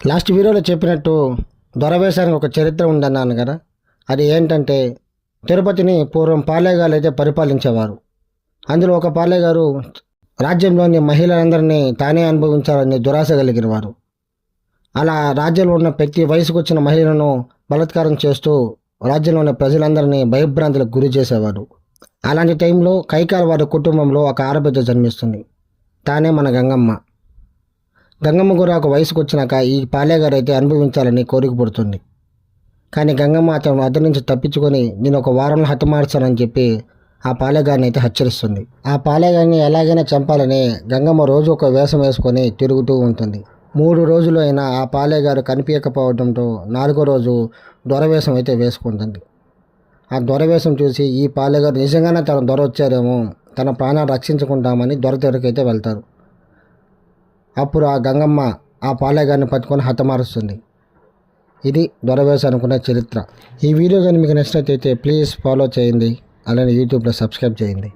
Last వీడియోలో చెప్పినట్టు దొరవేశానికి ఒక చరిత్ర ఉందన్నాను కదా. అది ఏంటంటే తిరుపతిని పూర్వం పాలేగారు అయితే పరిపాలించేవారు. అందులో ఒక పాలేగారు రాజ్యంలోని మహిళలందరినీ తానే అనుభవించాలని దురాశ కలిగిన వారు. అలా రాజ్యంలో ఉన్న ప్రతి వయసుకు వచ్చిన మహిళలను బలాత్కారం చేస్తూ రాజ్యంలోని ప్రజలందరినీ భయభ్రాంతులకు గురి చేసేవాడు. అలాంటి టైంలో కైకాల వారి కుటుంబంలో ఒక ఆడబిడ్డ జన్మిస్తుంది. తానే మన గంగమ్మ. గంగమ్మ కూడా ఒక వయసుకు వచ్చినాక ఈ పాలేగారు అయితే అనుభవించాలని కోరిక పుడుతుంది. కానీ గంగమ్మ అతను వద్ద నుంచి తప్పించుకొని నేను ఒక వారంలో హతమార్చానని చెప్పి ఆ పాలేగారిని అయితే హెచ్చరిస్తుంది. ఆ పాలేగారిని ఎలాగైనా చంపాలని గంగమ్మ రోజు ఒక వేషం వేసుకొని తిరుగుతూ ఉంటుంది. 3 రోజులు అయినా ఆ పాలేగారు కనిపించకపోవడంతో 4వ రోజు దొరవేషం అయితే వేసుకుంటుంది. ఆ దొరవేషం చూసి ఈ పాలేగారు నిజంగానే తన దొర వచ్చారేమో, తన ప్రాణాలు రక్షించుకుంటామని దొర దగ్గరికి అయితే వెళ్తారు. అప్పుడు ఆ గంగమ్మ ఆ పాలేగారిని పట్టుకొని హతమారుస్తుంది. ఇది దొరవేశం అనుకునే చరిత్ర. ఈ వీడియో కానీ మీకు నచ్చినట్లయితే ప్లీజ్ ఫాలో చేయండి, అలానే యూట్యూబ్లో సబ్స్క్రైబ్ చేయండి.